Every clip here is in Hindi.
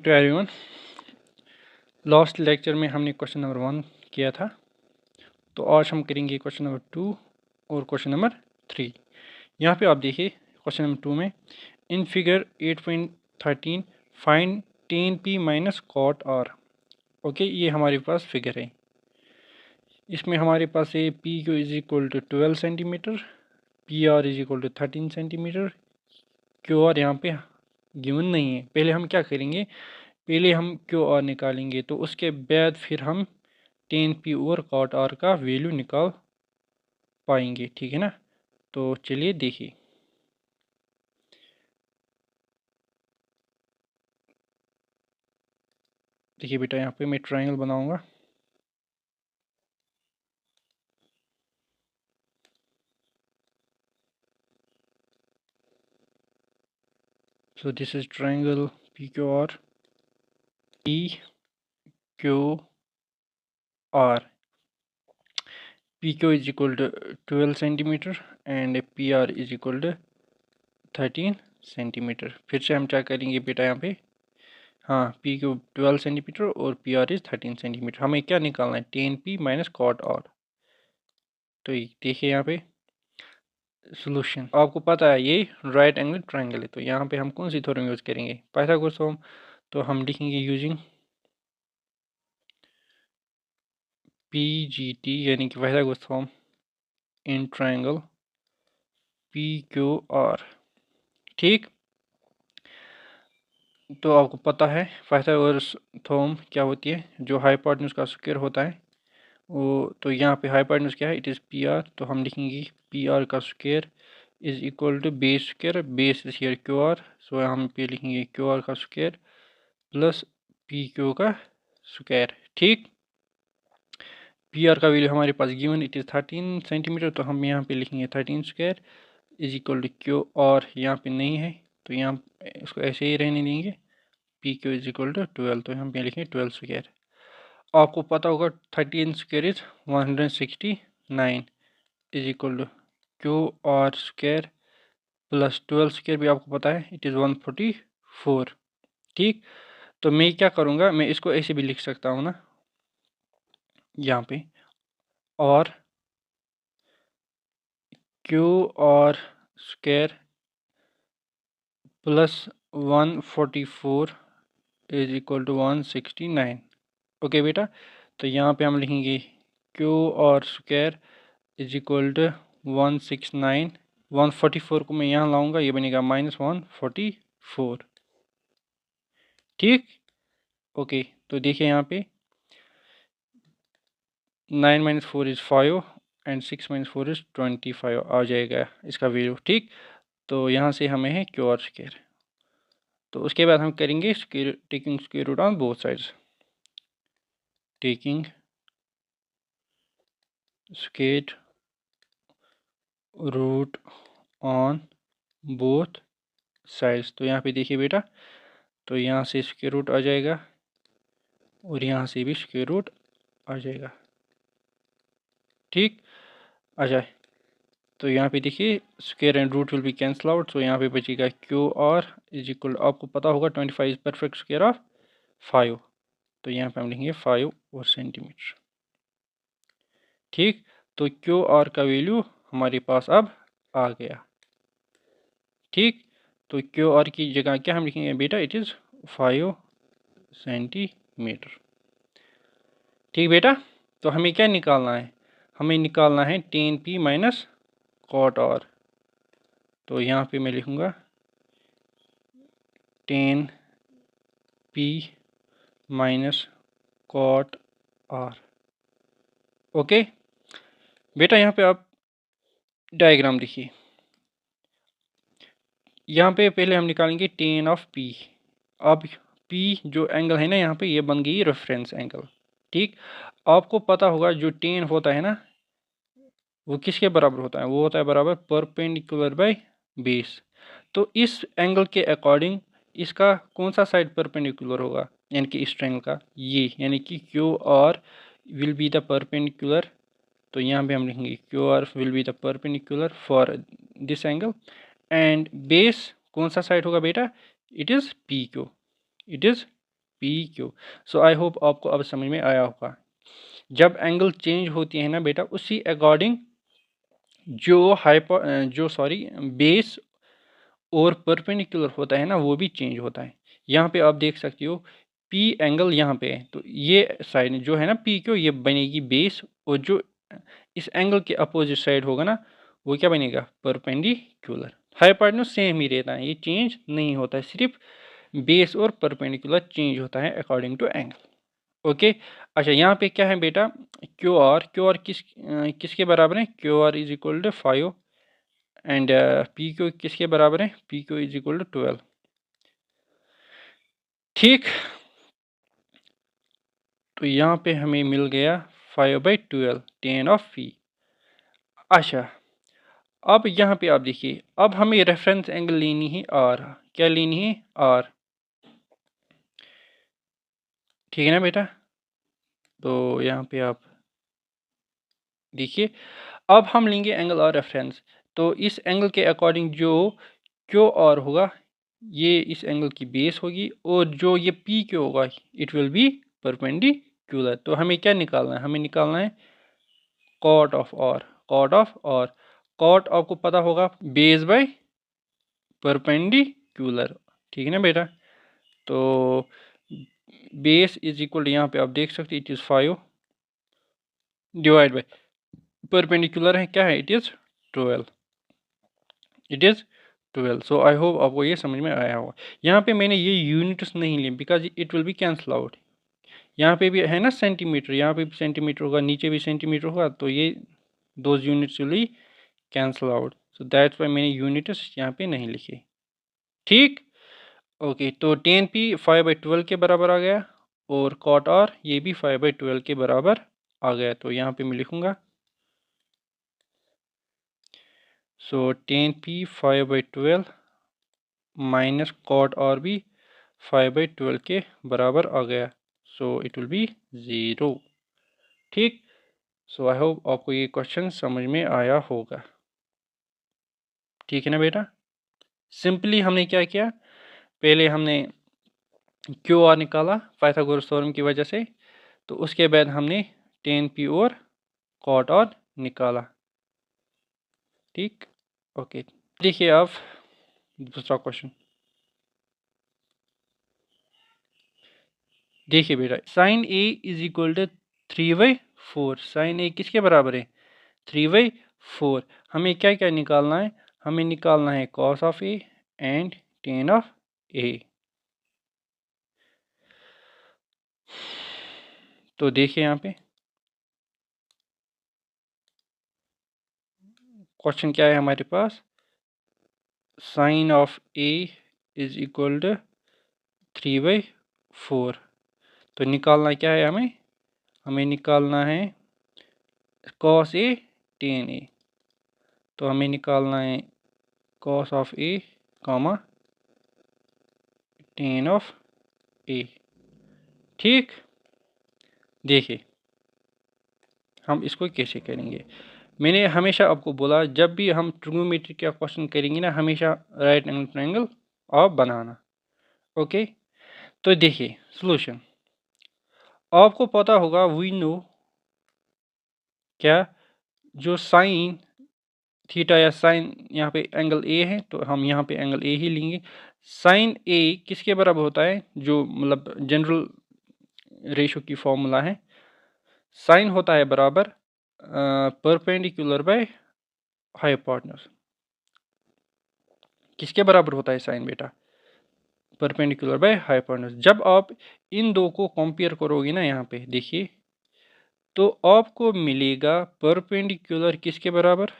To everyone. लास्ट लेक्चर में हमने क्वेश्चन नंबर 1 किया था, तो आज हम करेंगे क्वेश्चन नंबर 2 और क्वेश्चन नंबर 3। यहाँ पे आप देखिए क्वेश्चन नंबर 2 में in figure 8.13 find tan p minus cot R. Okay, ये हमारे पास फिगर है। इसमें हमारे पास है P Q is equal to 12 centimetre, P R is equal to 13 centimetre, Q R यहाँ पे गिवन नहीं है। पहले हम क्या करेंगे, पहले हम क्यू आर निकालेंगे, तो उसके बाद फिर हम tan p और cot r का वैल्यू निकाल पाएंगे, ठीक है ना। तो चलिए देखिए, देखिए बेटा, यहाँ पे मैं ट्रायंगल बनाऊंगा। So this is triangle P Q R, P Q R. P Q is equal to 12 centimetre and P R is equal to 13 centimetre. फिर से हम क्या करेंगे बेटा, यहाँ पे हाँ, पी क्यू 12 सेंटीमीटर और पी आर इज 13 सेंटीमीटर। हमें क्या निकालना है, tan p minus cot R. तो देखिए यहाँ पे सोल्यूशन, आपको पता है ये राइट एंगल ट्रायंगल है, तो यहाँ पे हम कौन सी थ्योरम यूज करेंगे, पाइथागोरस थ्योरम। तो हम लिखेंगे यूजिंग PGT यानी कि Pythagoras theorem in triangle PQR। ठीक, तो आपको पता है पाइथागोरस थ्योरम क्या होती है, जो हाइपोटेन्यूज का स्क्वायर होता है वो। तो यहाँ पे हाइपोटेन्यूज क्या है, इट इज़ PR। तो हम लिखेंगे PR का square is equal to base square, base is here QR। सो हम पे लिखेंगे QR का स्क्वायर प्लस PQ का स्क्वायर। ठीक, PR का वैल्यू हमारे पास गिवन इट इज़ 13 सेंटीमीटर, तो हम यहाँ पे लिखेंगे 13 square is equal to Q. और यहाँ पे नहीं है तो यहाँ इसको ऐसे ही रहने देंगे, PQ इज इक्वल टू 12, तो हम पे लिखेंगे 12 स्क्वायर। आपको पता होगा 13 square is 169 is equal to Q R square plus 12 square भी आपको पता है इट इज़ 144। ठीक, तो मैं क्या करूँगा, मैं इसको ऐसे भी लिख सकता हूँ ना, यहाँ पे और Q R square plus 144 is equal to 169। Okay बेटा, तो यहाँ पे हम लिखेंगे Q R square is equal to 169। 144 को मैं यहाँ लाऊंगा, ये बनेगा -144। ठीक, ओके, तो देखिए यहाँ पे 9 - 4 इज़ 5 एंड 6 - 4 इज़ 25 आ जाएगा इसका वैल्यू। ठीक, तो यहाँ से हमें है क्यू आर स्क्वायर। तो उसके बाद हम करेंगे square, taking square root on both sides, taking square root on both sides. तो यहाँ पे देखिए बेटा, तो यहाँ से स्क्वायर रूट आ जाएगा और यहाँ से भी स्क्वायर रूट आ जाएगा। ठीक, आ जाए, तो यहाँ पे देखिए square and root will be cancel out, तो यहाँ पे बचेगा क्यू आर इज इक्वल, आपको पता होगा 25 इज परफेक्ट स्क्वायर ऑफ 5, तो यहाँ पे हम लिखेंगे 5 और सेंटीमीटर। ठीक, तो क्यू आर का वैल्यू हमारे पास अब आ गया। ठीक, तो क्यू आर की जगह क्या हम लिखेंगे बेटा, इट इज़ 5 सेंटीमीटर। ठीक बेटा, तो हमें क्या निकालना है, हमें निकालना है tan p minus cot R. तो यहाँ पे मैं लिखूँगा tan p minus cot R. Okay बेटा, यहाँ पे आप डायग्राम देखिए, यहाँ पे पहले हम निकालेंगे tan ऑफ p। अब p जो एंगल है ना यहाँ पे, ये बन गई रेफरेंस एंगल। ठीक, आपको पता होगा जो tan होता है ना, वो किसके बराबर होता है, वो होता है बराबर परपेंडिकुलर बाय बेस। तो इस एंगल के अकॉर्डिंग इसका कौन सा साइड परपेंडिकुलर होगा, यानी कि इस ट्रायंगल का ये, यानी कि Q R will be the perpendicular. तो यहाँ पे हम लिखेंगे Q are will be the perpendicular for this angle and base कौन सा साइड होगा बेटा, it is P Q, it is P Q. So I hope आपको अब समझ में आया होगा। जब एंगल चेंज होती है ना बेटा, उसी अकॉर्डिंग जो बेस और परपेंडिकुलर होता है ना, वो भी चेंज होता है। यहाँ पे आप देख सकते हो पी एंगल यहाँ पे है, तो ये साइड जो है ना पी क्यू, ये बनेगी बेस, और जो इस एंगल के अपोजिट साइड होगा ना, वो क्या बनेगा, परपेंडिकुलर। हाइपोटेन्यूज सेम ही रहता है, ये चेंज नहीं होता है, सिर्फ बेस और परपेंडिकुलर चेंज होता है अकॉर्डिंग टू एंगल। ओके। अच्छा, यहाँ पे क्या है बेटा, क्यू आर किसके बराबर है, Q R is equal to 5 and P Q किसके बराबर है, P Q is equal to 12। ठीक, तो यहाँ पे हमें मिल गया 5/12 tan ऑफ पी। अच्छा, अब यहाँ पे आप देखिए, अब हमें रेफरेंस एंगल लेनी है आर। क्या लेनी है, आर। ठीक है ना बेटा, तो यहाँ पे आप देखिए, अब हम लेंगे एंगल आर रेफरेंस। तो इस एंगल के अकॉर्डिंग जो क्यू आर होगा, ये इस एंगल की बेस होगी, और जो ये पी क्यू होगा, इट विल बी परपेंडिकुलर। तो हमें क्या निकालना है, हमें निकालना है कॉट ऑफ आर। कॉट आपको पता होगा, बेस बाय परपेंडिकुलर। ठीक है ना बेटा, तो बेस इज इक्वल, यहाँ पे आप देख सकते it is 5 divide by perpendicular है, क्या है, it is 12। So I hope आपको ये समझ में आया होगा। यहाँ पे मैंने ये यूनिट्स नहीं लिए because it will be cancel out. यहाँ पे भी है ना सेंटीमीटर, यहाँ पे भी सेंटीमीटर होगा, नीचे भी सेंटीमीटर होगा, तो ये those units will be cancel out. So that's why मैंने यूनिट्स यहाँ पे नहीं लिखे। ठीक, ओके। तो tan p 5/12 के बराबर आ गया, और cot r ये भी 5/12 के बराबर आ गया। तो यहाँ पे मैं लिखूँगा, सो tan p 5/12 minus cot r भी 5/12 के बराबर आ गया। So it will be 0। ठीक, सो आई होप आपको ये क्वेश्चन समझ में आया होगा। ठीक है ना बेटा, सिंपली हमने क्या किया, पहले हमने क्यू आर निकाला पाइथागोरस थ्योरम की वजह से, तो उसके बाद हमने tan p और cot r निकाला। ठीक, ओके। देखिए आप दूसरा क्वेश्चन देखिए बेटा, sine A is equal to 3/4। Sine A किसके बराबर है, 3/4। हमें क्या क्या निकालना है, हमें निकालना है cos of A and tan of A. तो देखिए यहाँ पे क्वेश्चन क्या है हमारे पास, sine of A is equal to 3/4। तो निकालना क्या है हमें, हमें निकालना है कॉस ए टेन ए। तो हमें निकालना है cos of A comma tan of A. ठीक, देखिए हम इसको कैसे करेंगे। मैंने हमेशा आपको बोला, जब भी हम ट्रिग्नोमेट्री का क्वेश्चन करेंगे ना, हमेशा राइट एंगल ट्रायंगल आप बनाना। ओके, तो देखिए सॉल्यूशन, आपको पता होगा, वी नो क्या, जो साइन थीटा या साइन, यहाँ पे एंगल ए है, तो हम यहाँ पे एंगल ए ही लेंगे। साइन ए किसके बराबर होता है, जो मतलब जनरल रेशो की फॉर्मूला है, साइन होता है बराबर परपेंडिकुलर बाय हाइपोटेन्यूज। किसके बराबर होता है साइन बेटा, परपेंडिकुलर बाय हाइपोटेन्यूज। जब आप इन दो को कंपेयर करोगे ना, यहाँ पे देखिए, तो आपको मिलेगा परपेंडिकुलर किसके बराबर,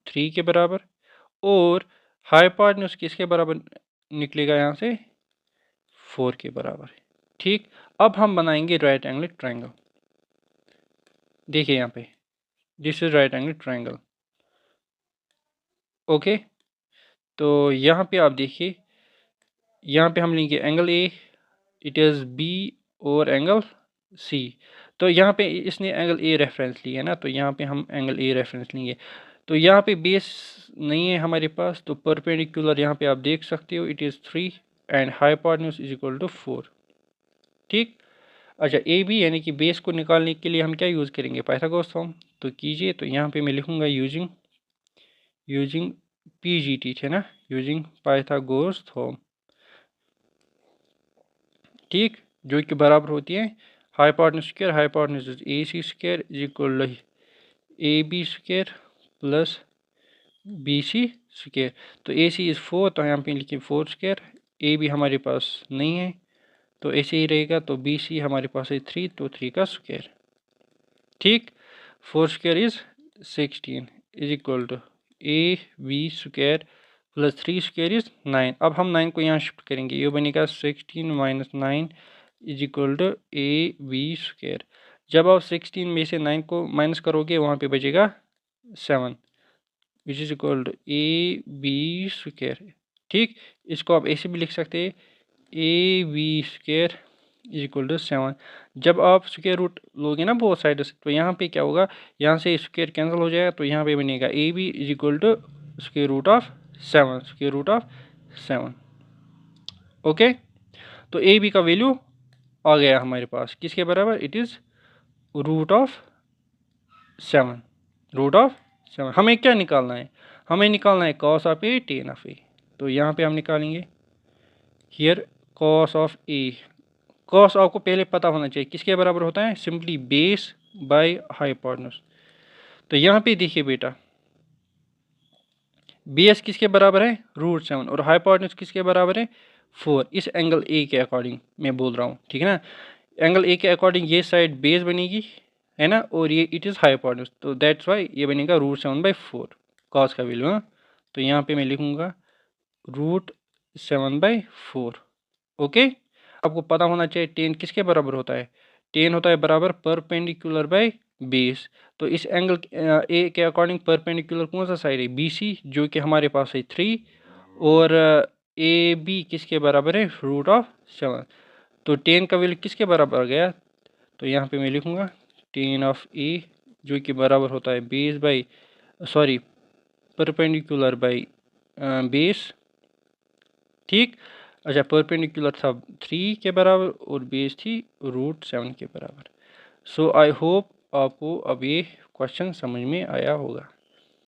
3 के बराबर, और हाइपोटेन्यूज किसके बराबर निकलेगा यहाँ से, 4 के बराबर। ठीक, अब हम बनाएंगे राइट एंगल ट्रायंगल। देखिए यहाँ पे, this is right angle triangle. Okay, तो यहाँ पे आप देखिए, यहाँ पे हम लेंगे angle A, it is B, और एंगल सी। तो यहाँ पे इसने एंगल ए रेफरेंस लिया है ना, तो यहाँ पे हम एंगल ए रेफरेंस लेंगे। तो यहाँ पे बेस नहीं है हमारे पास, तो परपेंडिकुलर यहाँ पे आप देख सकते हो, it is 3 and hypotenuse is equal to 4। ठीक। अच्छा ए बी यानी कि बेस को निकालने के लिए हम क्या यूज़ करेंगे, पाइथागोरस थ्योरम। तो कीजिए, तो यहाँ पे मैं लिखूँगा यूजिंग PGT थे ना, यूजिंग पाइथागोरस थ्योरम, ठीक, जो कि बराबर होती है hypotenuse square, hypotenuse is AC square is equal to AB square plus BC square. तो AC इज़ 4, तो यहाँ पे लिखिए 4 स्क्वायर। AB हमारे पास नहीं है तो ऐसे ही रहेगा, तो BC हमारे पास है 3, तो 3 का स्क्वायर, ठीक। 4 square is 16 is equal to AB square plus 3 square is 9। अब हम 9 को यहाँ शिफ्ट करेंगे, ये बनेगा 16 minus 9 is equal to AB square. जब आप 16 में से 9 को माइनस करोगे वहाँ पे बचेगा 7 which is equal to AB square, ठीक। इसको आप ऐसे भी लिख सकते हैं AB square is equal to 7। जब आप स्क्वायर रूट लोगे ना बोथ साइड से, तो यहाँ पे क्या होगा, यहाँ से स्क्वायर कैंसिल हो जाएगा, तो यहाँ पे बनेगा AB is equal to square root of 7, square root of 7। Okay, तो AB का वैल्यू आ गया हमारे पास, किसके बराबर, it is root of 7, root of 7। हमें क्या निकालना है, हमें निकालना है cos of A tan of A. तो यहाँ पे हम निकालेंगे here cos of A. Cos आपको पहले पता होना चाहिए किसके बराबर होता है, सिंपली बेस बाय हाइपोटेन्यूज। तो यहाँ पे देखिए बेटा, बेस किसके बराबर है, रूट 7, और हाइपोटेन्यूज किसके बराबर है, 4। इस एंगल ए के अकॉर्डिंग मैं बोल रहा हूँ, ठीक है ना। एंगल ए के अकॉर्डिंग ये साइड बेस बनेगी, है ना, और ये इट इज़ हाइपोटेन्यूज, तो दैट्स वाई ये बनेगा रूट 7/4 कॉस का वैल्यू। हाँ, तो यहाँ पे मैं लिखूँगा रूट 7/4। ओके, आपको पता होना चाहिए टेन किसके बराबर होता है, टेन होता है बराबर परपेंडिकुलर बाय बेस। तो इस एंगल ए के अकॉर्डिंग परपेंडिकुलर कौन सा साइड है, BC, जो कि हमारे पास है 3, और AB किसके बराबर है, रूट ऑफ 7। तो टेन का वैल्यू किसके बराबर आ गया, तो यहाँ पे मैं लिखूँगा टेन ऑफ ए जो कि बराबर होता है base by sorry perpendicular by base, ठीक। अच्छा, परपेंडिकुलर था 3 के बराबर और बेस थी रूट 7 के बराबर। सो आई होप आपको अब ये क्वेश्चन समझ में आया होगा।